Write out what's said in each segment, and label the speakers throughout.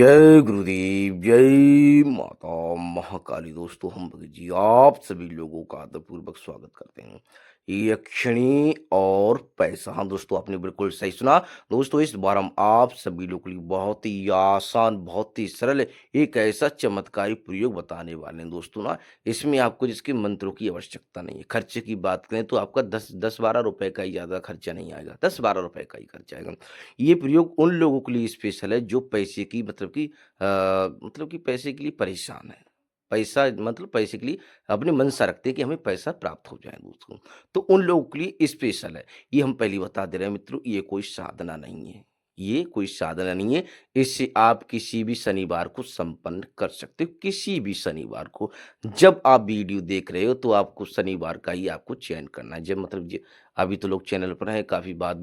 Speaker 1: जय गुरुदेव, जय माता महाकाली। दोस्तों, हम भगत जी आप सभी लोगों का आदरपूर्वक स्वागत करते हैं। यक्षिणी और पैसा। हाँ दोस्तों, आपने बिल्कुल सही सुना। दोस्तों, इस बार हम आप सभी लोगों के लिए बहुत ही आसान, बहुत ही सरल एक ऐसा चमत्कारी प्रयोग बताने वाले हैं। दोस्तों ना, इसमें आपको जिसके मंत्रों की आवश्यकता नहीं है। खर्चे की बात करें तो आपका 10-12 रुपए का ही ज़्यादा खर्चा नहीं आएगा, 10-12 रुपए का ही खर्चा आएगा। ये प्रयोग उन लोगों के लिए स्पेशल है जो पैसे की मतलब कि पैसे के लिए परेशान है। पैसा मतलब पैसे के लिए अपनी मंशा रखते हैं कि हमें पैसा प्राप्त हो जाए दोस्तों। तो उन लोगों के लिए स्पेशल है। ये हम पहले बता दे रहे हैं मित्रों, ये कोई साधना नहीं है। ये कोई साधना नहीं है। इससे आप किसी भी शनिवार को संपन्न कर सकते हो, किसी भी शनिवार को। जब आप वीडियो देख रहे हो तो आपको शनिवार का ही आपको चयन करना है। जब मतलब ज अभी तो लोग चैनल पर हैं, काफ़ी बाद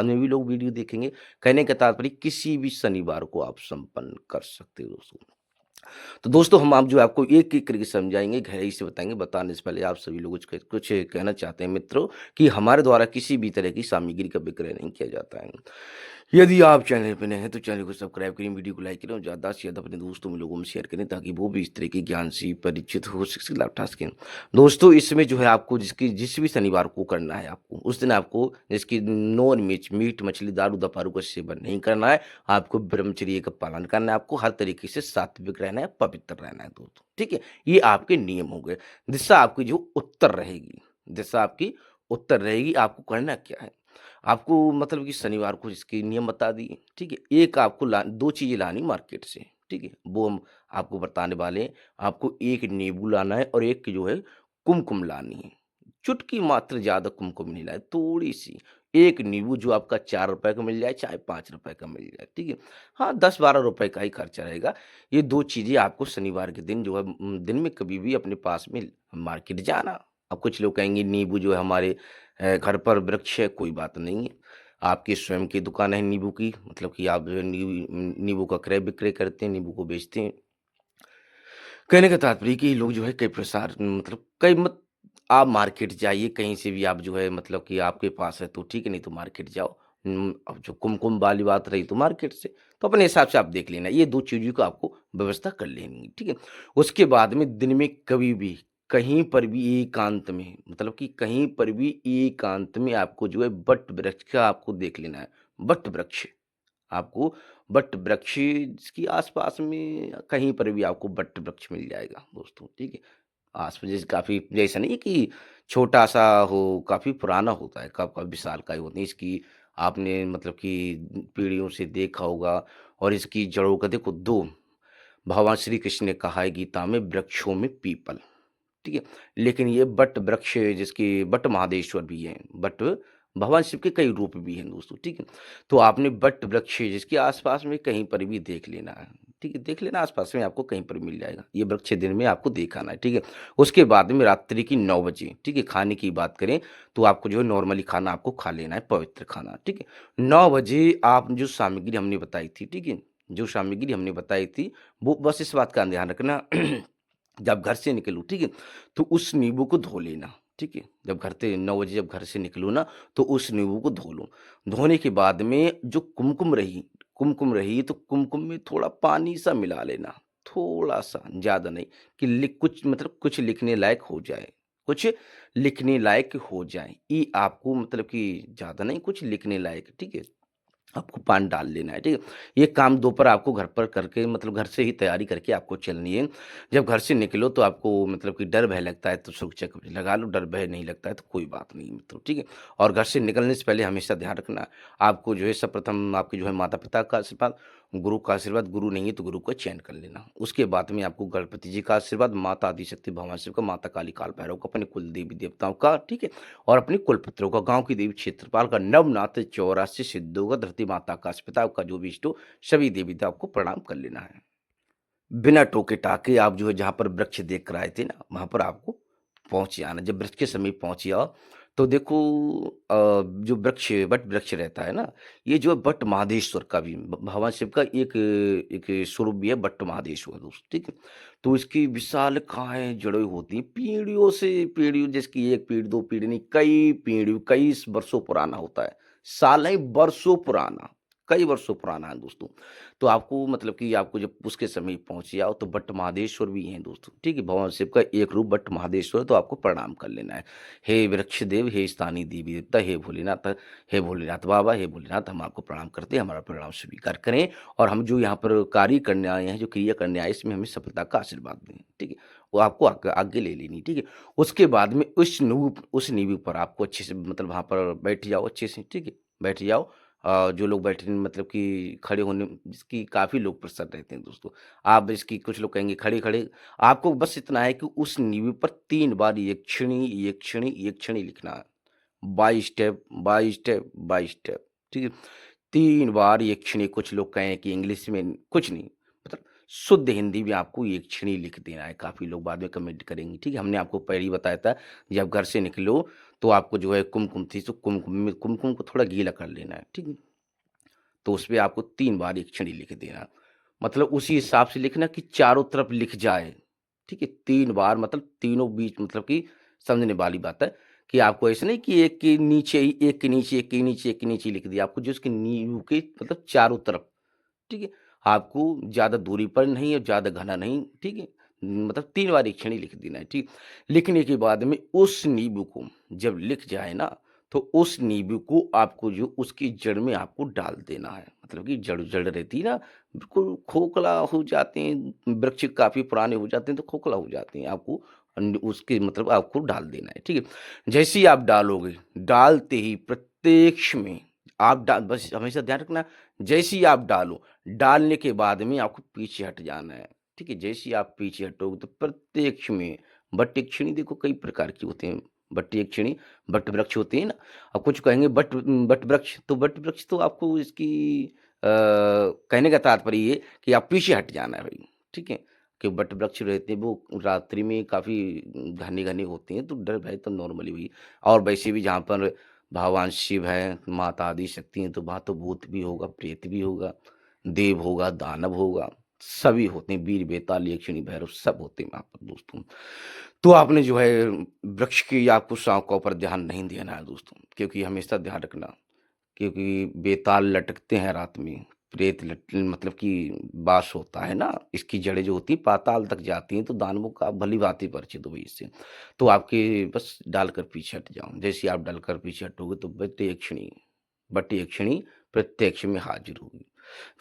Speaker 1: में भी लोग वीडियो देखेंगे। कहने का तात्पर्य किसी भी शनिवार को आप संपन्न कर सकते हो दोस्तों। तो दोस्तों, हम आप जो है आपको एक-एक करके समझाएँगे, गहराई से बताएँगे। बताने से पहले आप सभी लोग कुछ कहना चाहते हैं मित्रों कि हमारे द्वारा किसी भी तरह की सामग्री का विक्रय नहीं किया जाता है। यदि आप चैनल पे नए हैं तो चैनल को सब्सक्राइब करें, वीडियो को लाइक करें और ज़्यादा से ज़्यादा अपने दोस्तों में लोगों में शेयर करें ताकि वो भी इस तरह के ज्ञान से परिचित हो सके, लाभ उठा सकें। दोस्तों, इसमें जो है आपको जिस भी शनिवार को करना है आपको, उस दिन आपको जिसकी नॉन वेज मीट, मछली, दारू, दफारू का सेवन नहीं करना है। आपको ब्रह्मचर्य का पालन करना है, आपको हर तरीके से सात्विक रहना है, पवित्र रहना है दोस्तों, ठीक है? ये आपके नियम हो गए। दिशा आपकी जो उत्तर रहेगी, दिशा आपकी उत्तर रहेगी। आपको करना क्या है? आपको मतलब कि शनिवार को इसके नियम बता दिए, ठीक है? एक आपको 2 चीज़ें लानी मार्केट से, ठीक है? वो हम आपको बताने वाले हैं। आपको एक नींबू लाना है और एक जो है कुमकुम लानी है। चुटकी मात्र, ज़्यादा कुमकुम नहीं लाए, थोड़ी-सी। एक नींबू जो आपका ₹4 का मिल जाए, चाहे ₹5 का मिल जाए, ठीक है? हाँ, 10-12 रुपए का ही खर्चा रहेगा। ये 2 चीज़ें आपको शनिवार के दिन जो है दिन में कभी भी अपने पास में मार्केट जाना। अब कुछ लोग कहेंगे नींबू जो है हमारे घर पर वृक्ष है, कोई बात नहीं है। आपकी स्वयं की दुकान है नींबू की, मतलब कि आप जो है नींबू का क्रय विक्रय करते हैं, नींबू को बेचते हैं। कहने का तात्पर्य कि लोग जो है कई प्रसार मतलब कई मत आप मार्केट जाइए, कहीं से भी आप जो है मतलब कि आपके पास है तो ठीक है, नहीं तो मार्केट जाओ। अब जो कुमकुम वाली बात रही तो मार्केट से, तो अपने हिसाब से आप देख लेना। ये 2 चीज़ों को आपको व्यवस्था कर लेनी है, ठीक है? उसके बाद में दिन में कभी भी, कहीं पर भी एकांत में, मतलब कि कहीं पर भी एकांत में आपको जो है वट वृक्ष का आपको देख लेना है। वट वृक्ष। आपको वट वृक्ष के आस-पास में कहीं पर भी आपको वट वृक्ष मिल जाएगा दोस्तों, ठीक है? आस-पास जैसे काफ़ी ऐसा नहीं है कि छोटा-सा हो, काफ़ी पुराना होता है, विशालकाय होती है। इसकी आपने मतलब कि पीढ़ियों से देखा होगा और इसकी जड़ों का देखो 2 भगवान श्री कृष्ण ने कहा है गीता में, वृक्षों में पीपल, ठीक है? लेकिन ये बट वृक्ष जिसके बट महादेश्वर भी हैं, बट भगवान शिव के कई रूप भी हैं दोस्तों, ठीक है? तो आपने बट वृक्ष जिसके आस-पास में कहीं पर भी देख लेना है, ठीक है? देख लेना आस-पास में आपको कहीं पर मिल जाएगा। ये वृक्ष दिन में आपको देख आना है, ठीक है? उसके बाद में रात्रि की 9 बजे, ठीक है? खाने की बात करें तो आपको जो है नॉर्मली खाना आपको खा लेना है, पवित्र खाना, ठीक है? 9 बजे आप जो सामग्री हमने बताई थी, ठीक है? जो सामग्री हमने बताई थी, वो बस इस बात का ध्यान रखना जब घर से निकलूँ, ठीक है? तो उस नींबू को धो लेना, ठीक है? जब घर से 9 बजे जब घर से निकलूँ ना, तो उस नींबू को धो लूँ। धोने के बाद में जो कुमकुम रही तो कुमकुम में थोड़ा पानी सा मिला लेना, थोड़ा-सा, ज़्यादा नहीं, कि कुछ मतलब कुछ लिखने लायक हो जाए, कुछ लिखने लायक हो जाए। ये आपको मतलब कि ज़्यादा नहीं, कुछ लिखने लायक, ठीक है? आपको पान डाल लेना है, ठीक है? ये काम दोपहर आपको घर पर करके मतलब घर से ही तैयारी करके आपको चलनी है। जब घर से निकलो तो आपको मतलब कि डर भय लगता है तो सुरक्षा कवच लगा लो, डर भय नहीं लगता है तो कोई बात नहीं मित्रों, ठीक है? और घर से निकलने से पहले हमेशा ध्यान रखना, आपको जो है सर्वप्रथम आपके जो है माता-पिता का आशीर्वाद, गुरु का आशीर्वाद, गुरु नहीं है तो गुरु का चयन कर लेना। उसके बाद में आपको गणपति जी का आशीर्वाद, माता आदिशक्ति भगवान शिव का, माता काली, काल भैरव का, अपने कुल देवी-देवताओं का, ठीक है? और अपने कुलपुत्रों का, गाँव की देवी क्षेत्रपाल का, नवनाथ 84 सिद्धों का, धरती माता का, अस्पताल का, जो भी इष्ट हो, सभी देवी-देवताओं को प्रणाम कर लेना है। बिना टोके-टाके आप जो है जहाँ पर वृक्ष देख कर आए थे ना, वहाँ पर आपको पहुँच जाना। जब वृक्ष के समीप पहुँच जाओ, तो देखो जो वट वृक्ष रहता है ना, ये जो है वट महादेश्वर का भी भगवान शिव का एक एक स्वरूप भी है वट महादेश्वर दोस्त, ठीक है? तो इसकी विशालकाय जड़ें होती हैं, पीढ़ियों जिसकी 1 पीढ़ी, 2 पीढ़ी नहीं, कई पीढ़ियों, कई वर्षों पुराना होता है। साल नहीं, वर्षों पुराना। कई वर्षों पुराना है दोस्तों। तो आपको मतलब कि आपको जब उसके समीप पहुँच जाओ तो बट्ट महादेश्वर भी हैं दोस्तों, ठीक है? भगवान शिव का एक रूप बट्ट महादेश्वर है, तो आपको प्रणाम कर लेना है। हे वृक्षदेव, हे स्थानीय देवी देवता, हे भोलेनाथ बाबा, हे भोलेनाथ हम आपको प्रणाम करते हैं, हमारा प्रणाम स्वीकार करें और हम जो यहाँ पर कार्य करने आए हैं, जो क्रिया करने आए हैं, इसमें हमें सफलता का आशीर्वाद दें, ठीक है? वो आपको आगे ले लेनी, ठीक है? उसके बाद में उस नींव पर आपको अच्छे से मतलब वहाँ पर बैठ जाओ अच्छे से, ठीक है? बैठ जाओ। जो लोग बैठे मतलब कि खड़े होने जिसकी काफ़ी लोग प्रसन्न रहते हैं दोस्तों। आप इसकी कुछ लोग कहेंगे खड़े-खड़े, आपको बस इतना है कि उस नींव पर 3 बार यक्षिणी, यक्षिणी, यक्षिणी लिखना है। By step, by step, by step, ठीक है? 3 बार यक्षिणी कुछ लोग कहें कि इंग्लिश में कुछ नहीं, मतलब शुद्ध हिंदी में आपको यक्षिणी लिख देना है। काफ़ी लोग बाद में कमेंट करेंगे, ठीक है? हमने आपको पहले ही बताया था, जब घर से निकलो तो आपको जो है कुमकुम थी, तो कुमकुम को थोड़ा गीला कर लेना है, ठीक है? तो उसपे आपको 3 बार यक्षिणी लिख देना। मतलब उसी हिसाब से लिखना कि चारों तरफ लिख जाए, ठीक है? 3 बार मतलब तीनों बीच मतलब कि समझने वाली बात है कि आपको ऐसा नहीं कि एक के नीचे ही एक के नीचे, एक के नीचे, एक के नीचे लिख दिया। आपको जो उसकी नींव के मतलब चारों तरफ, ठीक है? आपको ज़्यादा दूरी पर नहीं और ज़्यादा घना नहीं, ठीक है? मतलब 3 बार यक्षिणी लिख देना है, ठीक? लिखने के बाद में उस नींव को जब लिख जाए ना, तो उस नींव को आपको जो उसकी जड़ में आपको डाल देना है। मतलब कि जड़ जड़ रहती है ना, बिल्कुल खोखला हो जाते हैं, वृक्ष काफ़ी पुराने हो जाते हैं तो खोखला हो जाते हैं। आपको उसके मतलब आपको डाल देना है, ठीक है? जैसे ही आप डालोगे, डालते ही प्रत्यक्ष में आप डा बस हमेशा ध्यान रखना, जैसे ही आप डालो, डालने के बाद में आपको पीछे हट जाना है, ठीक है? जैसे ही आप पीछे हटोगे तो प्रत्यक्ष में बट्टयक्षिणी देखो कई प्रकार की होते हैं। बट्टयक्षिणी, बट वृक्ष होते हैं ना, अब कुछ कहेंगे बट वृक्ष, तो बट वृक्ष तो आपको इसकी कहने का तात्पर्य ये कि आप पीछे हट जाना है भई, ठीक है? कि बट वृक्ष रहते हैं वो रात्रि में काफ़ी घने-घने होते हैं, तो डर भय तो नॉर्मली हुई। और वैसे भी जहाँ पर भगवान शिव हैं, माता आदि शक्ति हैं, तो वहाँ तो भूत भी होगा, प्रेत भी होगा, देव होगा, दानव होगा, सभी होते हैं, वीर, बेताल, यक्षिणी, भैरव सब होते हैं वहाँ पर दोस्तों। तो आपने जो है वृक्ष की आपको शाखाओं पर ध्यान नहीं देना है दोस्तों, क्योंकि हमेशा ध्यान रखना, क्योंकि बेताल लटकते हैं रात में, प्रेत लट मतलब कि वास होता है ना, इसकी जड़ें जो होती हैं पाताल तक जाती हैं, तो दानवों का आप भली-भाँति परिचित हो इससे। तो आपके बस डालकर पीछे हट जाओ, जैसे ही आप डालकर पीछे हटोगे तो बट्टयक्षिणी प्रत्यक्ष में हाजिर होगी।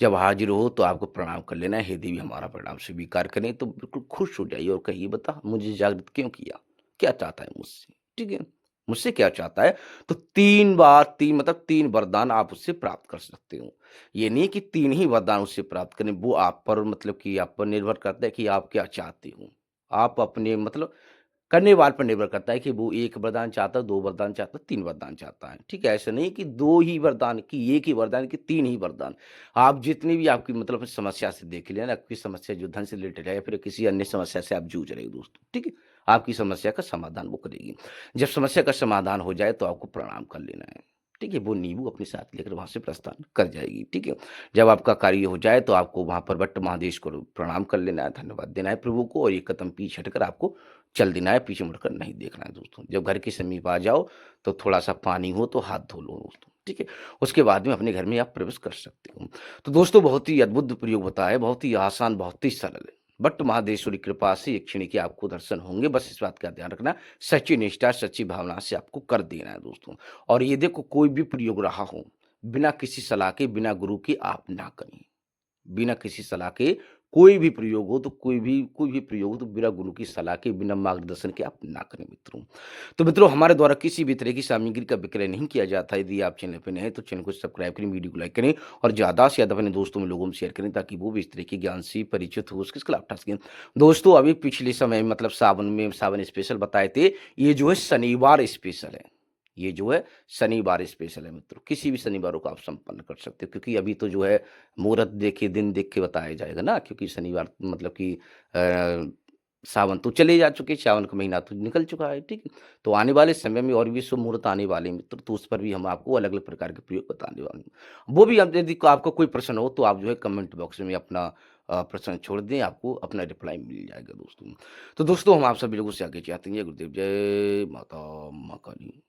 Speaker 1: जब हाजिर हो तो आपको प्रणाम कर लेना है, हे देवी हमारा प्रणाम स्वीकार करें, तो बिल्कुल खुश हो जाइए और कहिए बता मुझे जागृत क्यों किया? क्या चाहता है मुझसे? ठीक है? मुझसे क्या चाहता है? तो 3 बार 3 मतलब 3 वरदान आप उससे प्राप्त कर सकते हो। ये नहीं कि 3 ही वरदान उससे प्राप्त करें, वो आप पर मतलब कि आप पर निर्भर करता है कि आप क्या चाहते हो। आप अपने मतलब करने वाले पर निर्भर करता है कि वो 1 वरदान चाहता है, 2 वरदान चाहता है, 3 वरदान चाहता है। ठीक है? ऐसा नहीं कि 2 ही वरदान कि 1 ही वरदान कि 3 ही वरदान। आप जितनी भी आपकी मतलब समस्या से देख लें ना, आपकी समस्या जो धन से रिलेटेड है या फिर किसी अन्य समस्या से आप जूझ रहे हो दोस्तों, ठीक है? आपकी समस्या का समाधान वो करेगी। जब समस्या का समाधान हो जाए तो आपको प्रणाम कर लेना है। ठीक है? वो नींबू अपने साथ लेकर वहाँ से प्रस्थान कर जाएगी। ठीक है? जब आपका कार्य हो जाए तो आपको वहाँ पर बट्ट महादेश को प्रणाम कर लेना है, धन्यवाद देना है प्रभु को और 1 कदम पीछे हटकर आपको चल देना है, पीछे मुड़कर नहीं देखना है दोस्तों। जब घर के समीप आ जाओ, तो थोड़ा-सा पानी हो तो हाथ धो लो दोस्तों, ठीक है? उसके बाद में अपने घर में आप प्रवेश कर सकते हो। तो दोस्तों बहुत ही अद्भुत प्रयोग होता है, बहुत ही आसान, बहुत ही सरल है। बट महादेश्वरी कृपा से एक क्षण के आपको दर्शन होंगे, बस इस बात का ध्यान रखना, सच्ची निष्ठा, सच्ची भावना से आपको कर देना है दोस्तों। और ये देखो कोई भी प्रयोग रहा हो, बिना किसी सलाह के, बिना गुरु के आप ना करें। बिना किसी सलाह के कोई भी प्रयोग हो तो कोई भी प्रयोग हो तो बिना गुरु की सलाह के, बिना मार्गदर्शन के आप ना करें मित्रों। तो मित्रों हमारे द्वारा किसी भी तरह की सामग्री का विक्रय नहीं किया जाता है। यदि आप चैनल पे नए हैं तो चैनल को सब्सक्राइब करें, वीडियो को लाइक करें और ज़्यादा से ज़्यादा अपने दोस्तों में लोगों में शेयर करें ताकि वो भी इस तरह के ज्ञान से परिचित हो, उसके लाभ उठा सकें। दोस्तों अभी पिछले समय में मतलब सावन में सावन स्पेशल बताए थे, ये जो है शनिवार स्पेशल है। ये जो है शनिवार स्पेशल है मित्रों, किसी भी शनिवारों को आप संपन्न कर सकते हो क्योंकि अभी तो जो है मुहूर्त देखे, दिन देख के बताया जाएगा ना क्योंकि शनिवार मतलब कि सावन तो चले जा चुके, सावन का महीना तो निकल चुका है, ठीक है? तो आने वाले समय में और भी शुभ मुहूर्त आने वाले हैं मित्र, तो उस पर भी हम आपको अलग-अलग प्रकार के प्रयोग बताने वाले हैं। वो भी अब यदि आपका कोई प्रश्न हो तो आप जो है कमेंट बॉक्स में अपना प्रश्न छोड़ दें, आपको अपना रिप्लाई मिल जाएगा दोस्तों। तो दोस्तों हम आप सभी लोगों से आगे चाहते हैं, जय गुरुदेव, जय माता महाकाली।